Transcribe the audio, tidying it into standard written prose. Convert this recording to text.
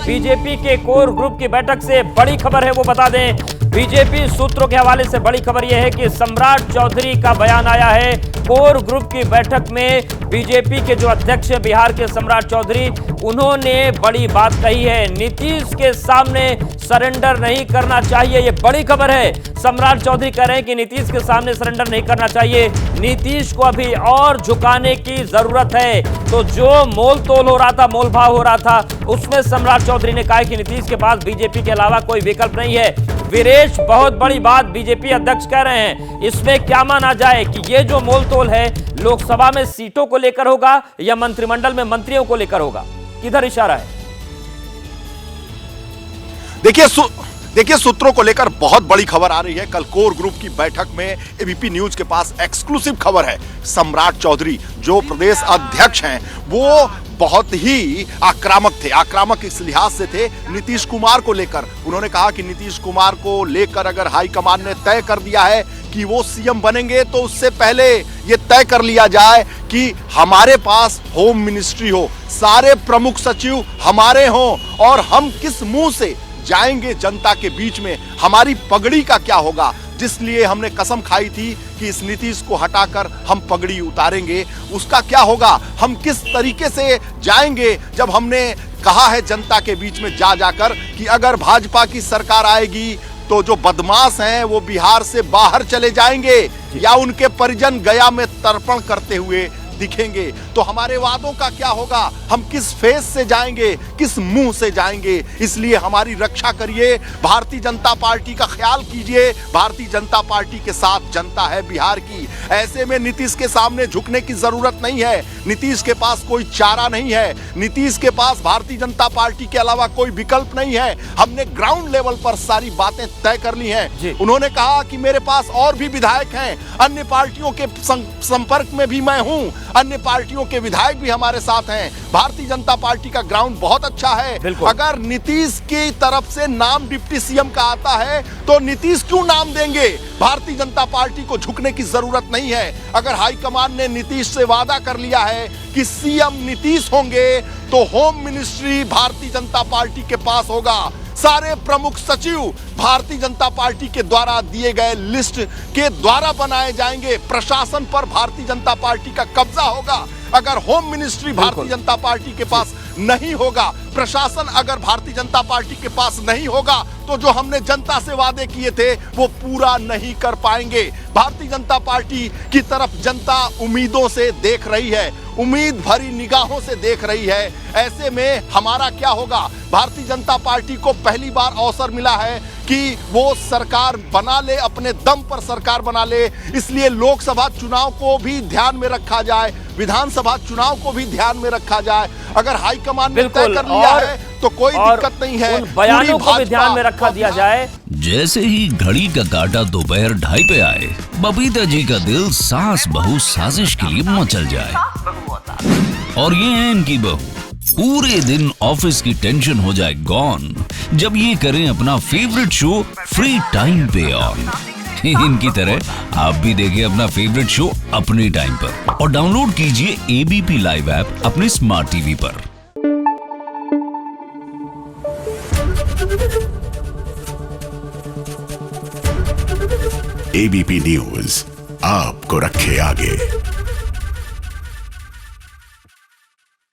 BJP के core group की बैठक से बड़ी खबर है, वो बता दें। बीजेपी सूत्रों के हवाले से बड़ी खबर यह है कि सम्राट चौधरी का बयान आया है। कोर ग्रुप की बैठक में बीजेपी के जो अध्यक्ष हैं बिहार के सम्राट चौधरी, उन्होंने बड़ी बात कही है। नीतीश के सामने सरेंडर नहीं करना चाहिए, ये बड़ी खबर है। सम्राट चौधरी कह रहे हैं कि नीतीश के सामने सरेंडर नहीं करना चाहिए, नीतीश को अभी और झुकाने की जरूरत है। तो जो मोल तोल हो रहा था, मोल भाव हो रहा था, उसमें सम्राट चौधरी ने कहा कि नीतीश के पास बीजेपी के अलावा कोई विकल्प नहीं है। वीरेश, बहुत बड़ी बात बीजेपी अध्यक्ष कह रहे हैं, इसमें क्या माना जाए कि ये जो मोल तोल है लोकसभा में सीटों को लेकर होगा या मंत्रिमंडल में मंत्रियों को लेकर होगा? किधर इशारा है? देखिए सूत्रों को लेकर बहुत बड़ी खबर आ रही है। कल कोर ग्रुप की बैठक में एबीपी न्यूज के पास एक्सक्लूसिव खबर है। सम्राट चौधरी जो प्रदेश अध्यक्ष हैं, वो बहुत ही आक्रामक थे। आक्रामक इस लिहाज से थे नीतीश कुमार को लेकर। उन्होंने कहा कि नीतीश कुमार को लेकर अगर हाईकमान ने तय कर दिया है कि वो सीएम बनेंगे, तो उससे पहले ये तय कर लिया जाए कि हमारे पास होम मिनिस्ट्री हो, सारे प्रमुख सचिव हमारे हों, और हम किस मुंह से जाएंगे जनता के बीच में, हमारी पगड़ी का क्या होगा। जिसलिए हमने कसम खाई थी कि इस नीतीश को हटाकर हम पगड़ी उतारेंगे, उसका क्या होगा, हम किस तरीके से जाएंगे। जब हमने कहा है जनता के बीच में जाकर कि अगर भाजपा की सरकार आएगी तो जो बदमाश हैं वो बिहार से बाहर चले जाएंगे या उनके परिजन गया में तर्पण करते हुए दिखेंगे, तो हमारे वादों का क्या होगा, हम किस फेस से जाएंगे, किस मुंह से जाएंगे। इसलिए हमारी रक्षा करिए, भारतीय जनता पार्टी का ख्याल कीजिए। भारतीय जनता पार्टी के साथ जनता है बिहार की। ऐसे में नीतीश के सामने झुकने की जरूरत नहीं है। नीतीश के पास कोई चारा नहीं है, नीतीश के पास भारतीय जनता पार्टी के अलावा कोई विकल्प नहीं है। हमने ग्राउंड लेवल पर सारी बातें तय कर ली हैं। उन्होंने कहा कि मेरे पास और भी विधायक हैं, अन्य पार्टियों के संपर्क में भी मैं हूं, अन्य पार्टियों के विधायक भी हमारे साथ हैं। भारतीय जनता पार्टी का ग्राउंड बहुत अच्छा है। अगर नीतीश की तरफ से नाम डिप्टी सीएम का आता है तो नीतीश क्यों नाम देंगे। भारतीय जनता पार्टी को झुकने की जरूरत नहीं है। अगर हाईकमान ने नीतीश से वादा कर लिया है कि सीएम नीतीश होंगे, तो home ministry Bharatiya Janata party के पास होगा। सारे प्रमुख सचिव भारतीय जनता पार्टी के द्वारा दिए गए लिस्ट के द्वारा बनाए जाएंगे। प्रशासन पर भारतीय जनता पार्टी का कब्जा होगा। अगर home ministry Bharatiya Janata party के पास नहीं होगा, प्रशासन अगर भारतीय जनता पार्टी के पास नहीं होगा, तो जो हमने जनता से वादे किए थे वो पूरा नहीं कर पाएंगे। भारतीय जनता पार्टी की तरफ जनता उम्मीदों से देख रही है, उम्मीद भरी निगाहों से देख रही है। ऐसे में हमारा क्या होगा। भारतीय जनता पार्टी को पहली बार अवसर मिला है कि वो सरकार बना ले, अपने दम पर सरकार बना ले। इसलिए लोकसभा चुनाव को भी ध्यान में रखा जाए, विधानसभा चुनाव को भी ध्यान में रखा जाए। अगर हाईकमान ने तय कर लिया है तो कोई दिक्कत नहीं है, उन बयानों को भी ध्यान में रखा दिया जाए। जैसे ही घड़ी का काटा दोपहर 2:30 पे आए, बबीता जी का दिल सास बहू साजिश के लिए मचल जाए। और ये है इनकी बहू, पूरे दिन ऑफिस की टेंशन हो जाए गॉन जब ये करें अपना फेवरेट शो फ्री टाइम पे ऑन। इनकी तरह आप भी देखिए अपना फेवरेट शो अपने टाइम पर और डाउनलोड कीजिए एबीपी लाइव ऐप अपने स्मार्ट टीवी पर। एबीपी न्यूज आपको रखे आगे।